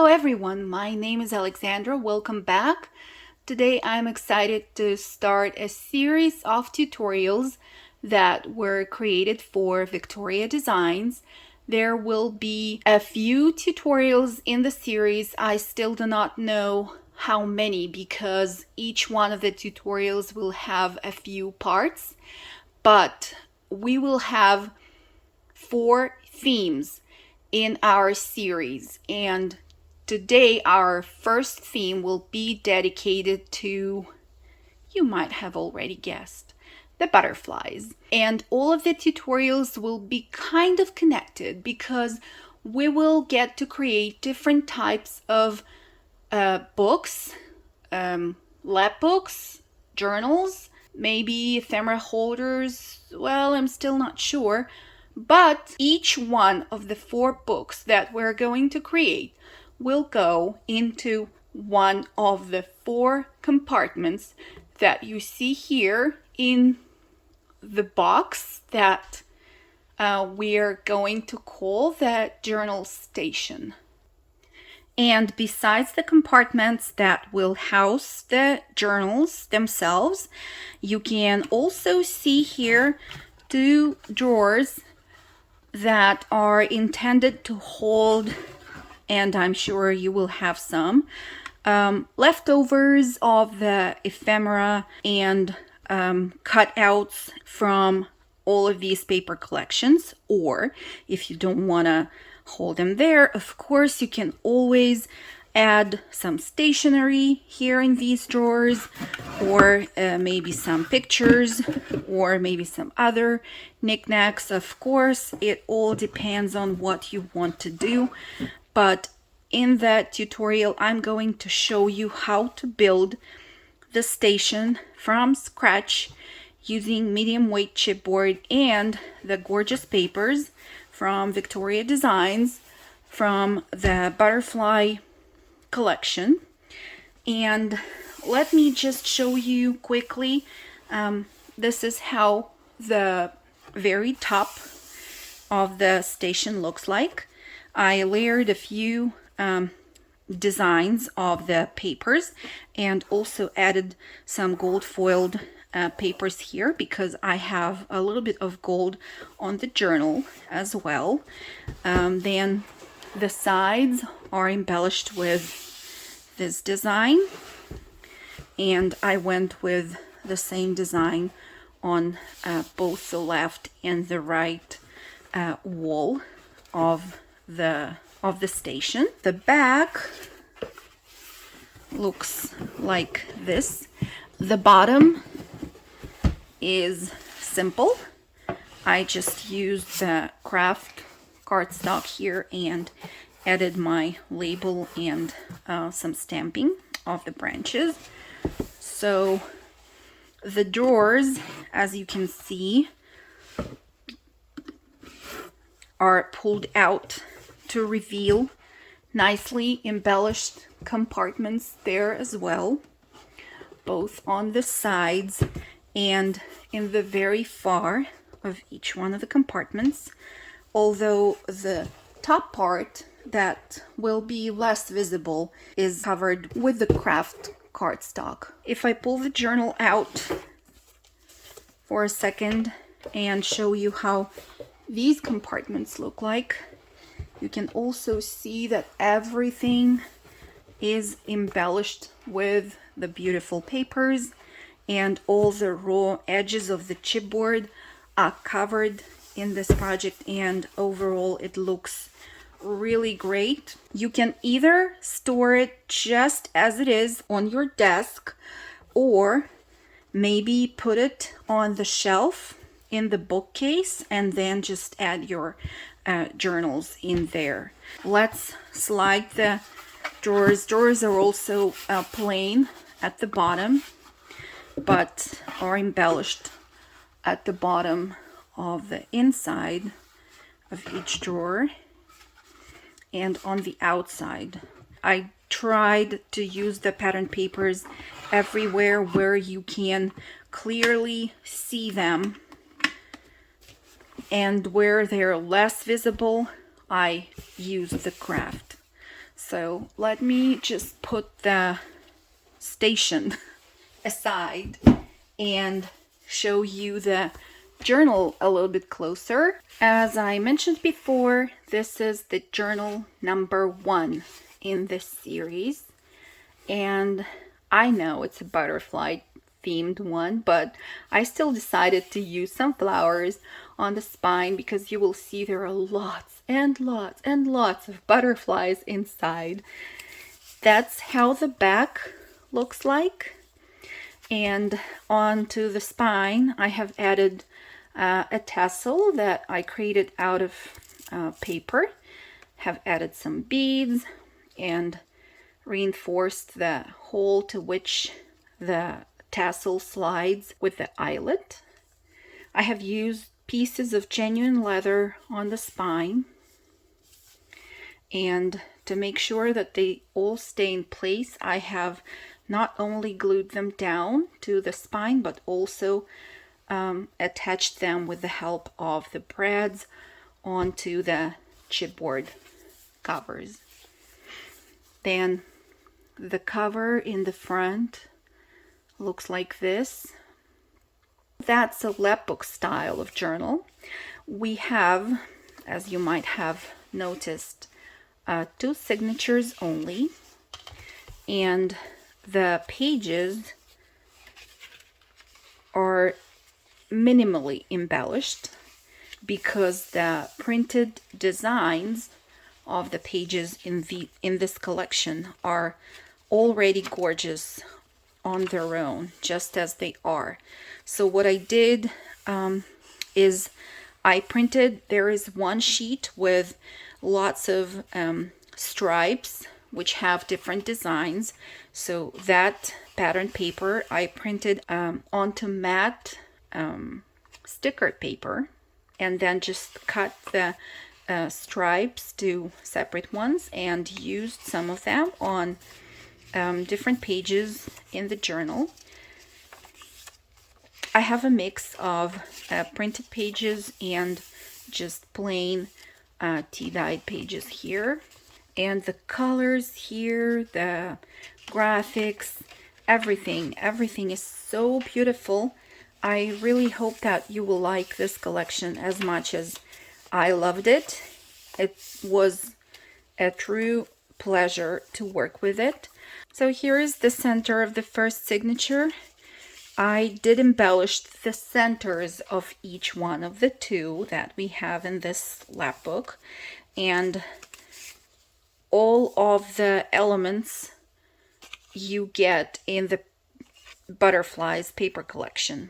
everyone, my name is Alexandra. Welcome back. Today I'm excited to start a series of tutorials that were created for Victoria Designs. There will be a few tutorials in the series. I still do not know how many because each one of the tutorials will have a few parts, but we will have 4 themes in our series, and today our first theme will be dedicated to, you might have already guessed, the butterflies. And all of the tutorials will be kind of connected because we will get to create different types of books, lab books, journals, maybe ephemera holders. Well, I'm still not sure. But each one of the 4 books that we're going to create will go into one of the 4 compartments that you see here in the box that we're going to call the journal station. And besides the compartments that will house the journals themselves, you can also see here 2 drawers that are intended to hold, and I'm sure you will have some, leftovers of the ephemera and cutouts from all of these paper collections. Or if you don't want to hold them there, of course, you can always add some stationery here in these drawers, or maybe some pictures, or maybe some other knickknacks. Of course, it all depends on what you want to do. But in that tutorial, I'm going to show you how to build the station from scratch using medium weight chipboard and the gorgeous papers from Victoria Designs from the butterfly collection. And let me just show you quickly. This is how the very top of the station looks like. I layered a few designs of the papers and also added some gold foiled papers here because I have a little bit of gold on the journal as well. Then the sides are embellished with this design, and I went with the same design on both the left and the right wall of the station. The back looks like this. The bottom is simple. I just used the craft cardstock here and added my label and some stamping of the branches. So the drawers, as you can see, are pulled out to reveal nicely embellished compartments there as well, both on the sides and in the very far of each one of the compartments, although the top part that will be less visible is covered with the craft cardstock. If I pull the journal out for a second and show you how these compartments look like, you can also see that everything is embellished with the beautiful papers, and all the raw edges of the chipboard are covered in this project, and overall it looks really great. You can either store it just as it is on your desk, or maybe put it on the shelf in the bookcase and then just add your journals in there. Let's slide the drawers. Drawers are also plain at the bottom, but are embellished at the bottom of the inside of each drawer and on the outside. I tried to use the pattern papers everywhere where you can clearly see them, and where they're less visible, I use the craft. So let me just put the station aside and show you the journal a little bit closer. As I mentioned before, this is the journal number 1 in this series, and I know it's a butterfly themed one, but I still decided to use some flowers on the spine because you will see there are lots and lots and lots of butterflies inside. That's how the back looks like. And onto the spine, I have added a tassel that I created out of paper. Have added some beads and reinforced the hole to which the tassel slides with the eyelet. I have used pieces of genuine leather on the spine, and to make sure that they all stay in place, I have not only glued them down to the spine, but also attached them with the help of the brads onto the chipboard covers. Then the cover in the front looks like this. That's a lapbook style of journal. We have, as you might have noticed, 2 signatures only, and the pages are minimally embellished because the printed designs of the pages in this collection are already gorgeous on their own, just as they are. So what I did is I printed, there is one sheet with lots of stripes which have different designs. So that pattern paper I printed onto matte sticker paper, and then just cut the stripes to separate ones and used some of them on different pages in the journal. I have a mix of printed pages and just plain tea-dyed pages here. And the colors here, the graphics, everything is so beautiful. I really hope that you will like this collection as much as I loved it. It was a true pleasure to work with it. So here is the center of the first signature. I did embellish the centers of each one of the 2 that we have in this lapbook, and all of the elements you get in the Butterflies paper collection.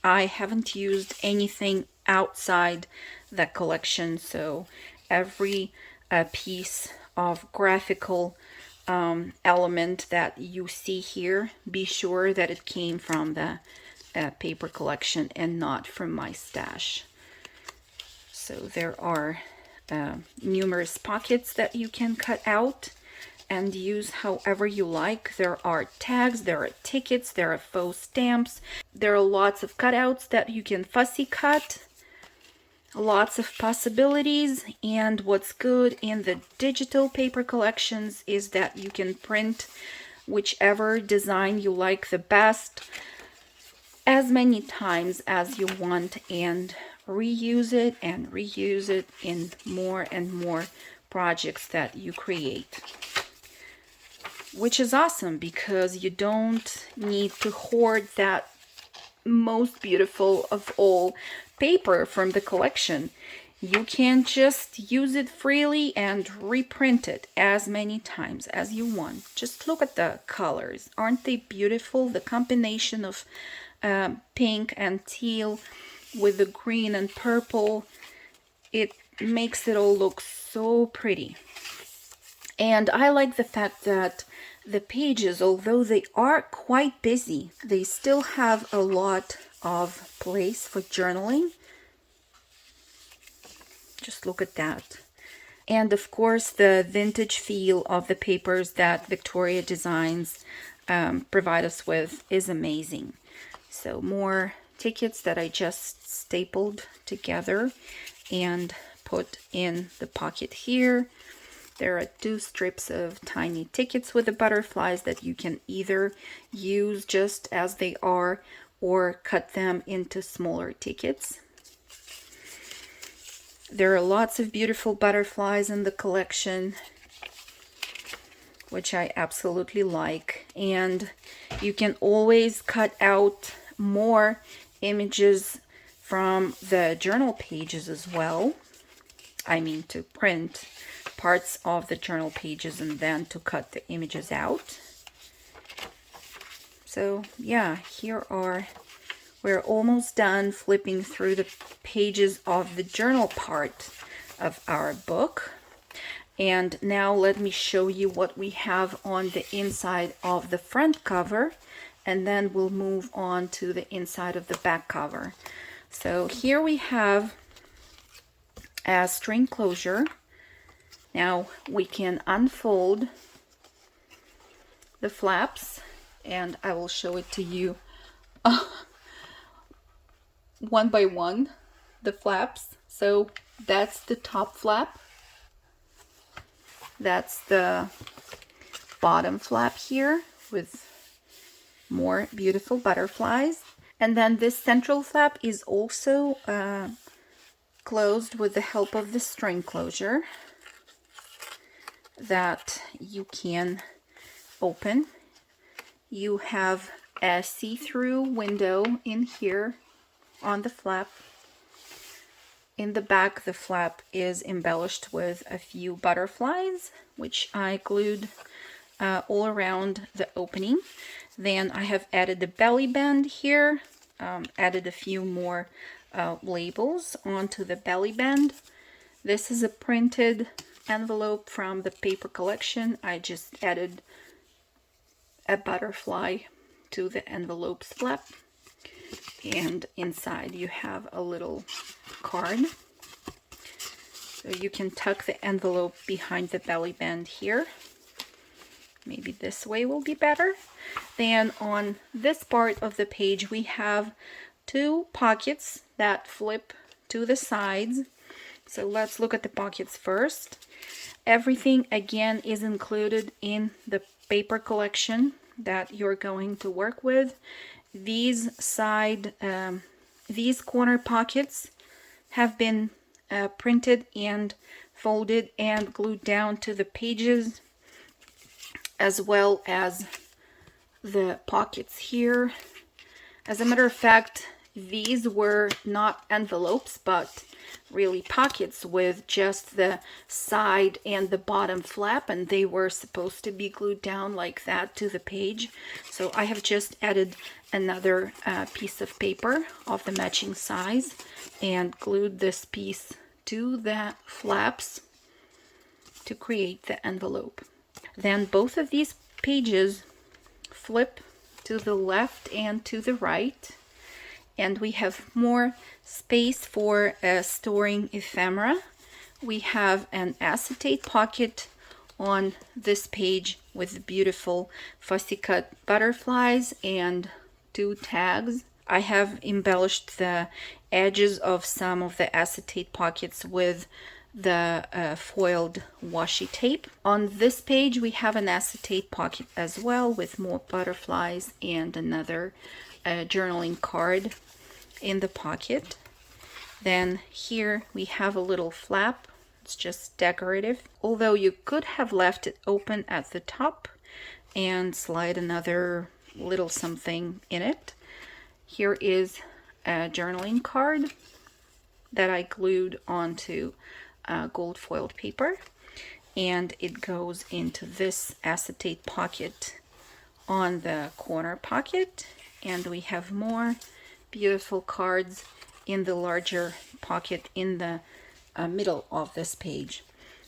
I haven't used anything outside the collection, so every piece of graphical element that you see here, be sure that it came from the paper collection and not from my stash. So there are numerous pockets that you can cut out and use however you like. There are tags, there are tickets, there are faux stamps, there are lots of cutouts that you can fussy cut. Lots of possibilities, and what's good in the digital paper collections is that you can print whichever design you like the best as many times as you want and reuse it in more and more projects that you create. Which is awesome because you don't need to hoard that most beautiful of all paper from the collection. You can just use it freely and reprint it as many times as you want. Just look at the colors. Aren't they beautiful? The combination of pink and teal with the green and purple, it makes it all look so pretty. And I like the fact that the pages, although they are quite busy, they still have a lot of place for journaling. Just look at that. And of course, the vintage feel of the papers that Victoria Designs provide us with is amazing. So more tickets that I just stapled together and put in the pocket here. There are 2 strips of tiny tickets with the butterflies that you can either use just as they are or cut them into smaller tickets. There are lots of beautiful butterflies in the collection, which I absolutely like. And you can always cut out more images from the journal pages as well. I mean, to print parts of the journal pages and then to cut the images out. So yeah, we're almost done flipping through the pages of the journal part of our book. And now let me show you what we have on the inside of the front cover, and then we'll move on to the inside of the back cover. So here we have a string closure. Now we can unfold the flaps, and I will show it to you one by one, the flaps. So that's the top flap. That's the bottom flap here with more beautiful butterflies. And then this central flap is also closed with the help of the string closure that you can open. You have a see-through window in here on the flap. In the back, the flap is embellished with a few butterflies, which I glued all around the opening. Then I have added the belly band here, added a few more labels onto the belly band. This is a printed envelope from the paper collection. I just added a butterfly to the envelope's flap, and inside you have a little card. So you can tuck the envelope behind the belly band here. Maybe this way will be better. Then on this part of the page we have 2 pockets that flip to the sides. So let's look at the pockets first. Everything again is included in the paper collection that you're going to work with. These corner pockets have been printed and folded and glued down to the pages, as well as the pockets here. As a matter of fact, these were not envelopes, but really pockets with just the side and the bottom flap, and they were supposed to be glued down like that to the page. So I have just added another piece of paper of the matching size and glued this piece to the flaps to create the envelope. Then both of these pages flip to the left and to the right, and we have more space for storing ephemera. We have an acetate pocket on this page with beautiful fussy cut butterflies and 2 tags. I have embellished the edges of some of the acetate pockets with the foiled washi tape. On this page we have an acetate pocket as well with more butterflies and another journaling card in the pocket. Then here we have a little flap. It's just decorative, although you could have left it open at the top and slide another little something in it. Here is a journaling card that I glued onto gold foiled paper, and it goes into this acetate pocket on the corner pocket. And we have more beautiful cards in the larger pocket in the middle of this page.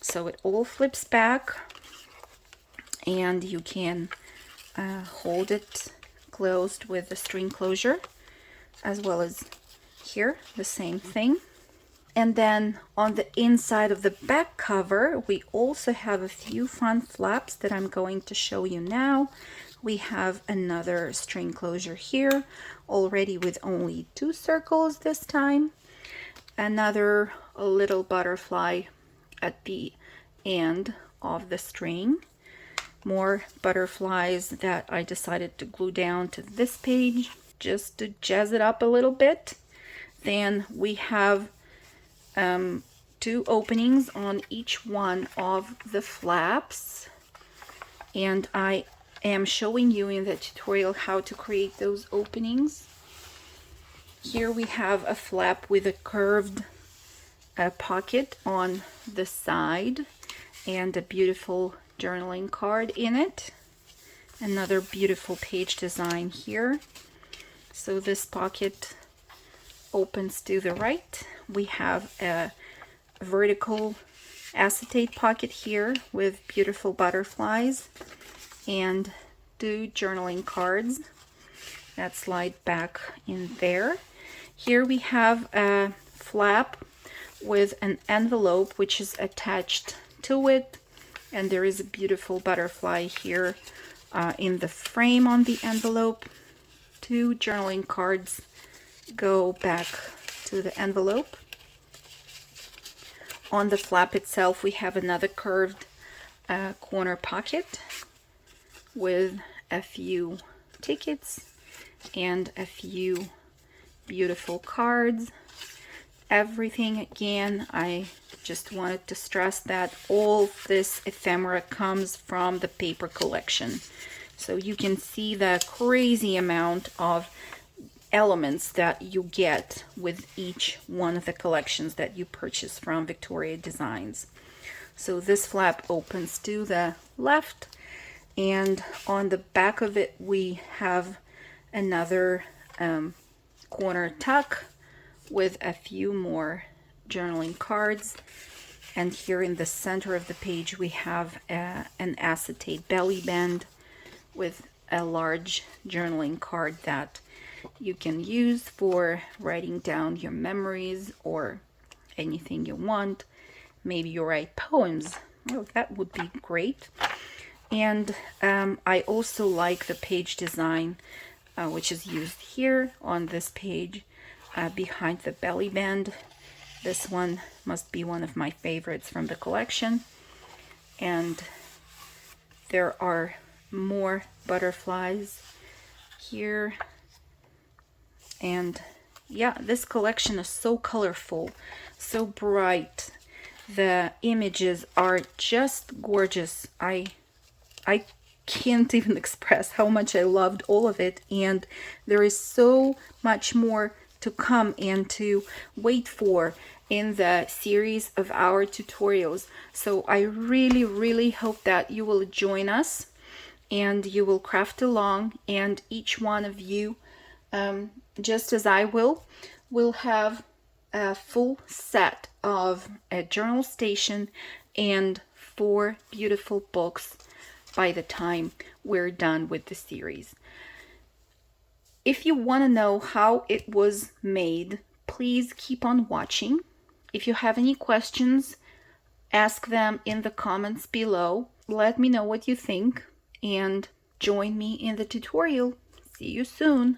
So it all flips back, and you can hold it closed with the string closure, as well as here the same thing. And then on the inside of the back cover we also have a few fun flaps that I'm going to show you now. We have another string closure here, already with only 2 circles this time. Another little butterfly at the end of the string. More butterflies that I decided to glue down to this page just to jazz it up a little bit. Then we have 2 openings on each one of the flaps, and I am showing you in the tutorial how to create those openings. Here we have a flap with a curved pocket on the side and a beautiful journaling card in it. Another beautiful page design here. So this pocket opens to the right. We have a vertical acetate pocket here with beautiful butterflies and 2 journaling cards that slide back in there. Here we have a flap with an envelope which is attached to it, and there is a beautiful butterfly here in the frame on the envelope. 2 journaling cards go back to the envelope. On the flap itself we have another curved corner pocket with a few tickets and a few beautiful cards. Everything, again, I just wanted to stress that all this ephemera comes from the paper collection. So you can see the crazy amount of elements that you get with each one of the collections that you purchase from Victoria Designs. So this flap opens to the left, and on the back of it we have another corner tuck with a few more journaling cards. And here in the center of the page we have an acetate belly band with a large journaling card that you can use for writing down your memories or anything you want. Maybe you write poems. Oh, that would be great. And I also like the page design which is used here on this page behind the belly band. This one must be one of my favorites from the collection. And there are more butterflies here. And yeah, this collection is so colorful, so bright. The images are just gorgeous. I can't even express how much I loved all of it, and there is so much more to come and to wait for in the series of our tutorials. So I really hope that you will join us and you will craft along, and each one of you, just as I will have a full set of a journal station and 4 beautiful books by the time we're done with the series. If you want to know how it was made, please keep on watching. If you have any questions, ask them in the comments below. Let me know what you think and join me in the tutorial. See you soon.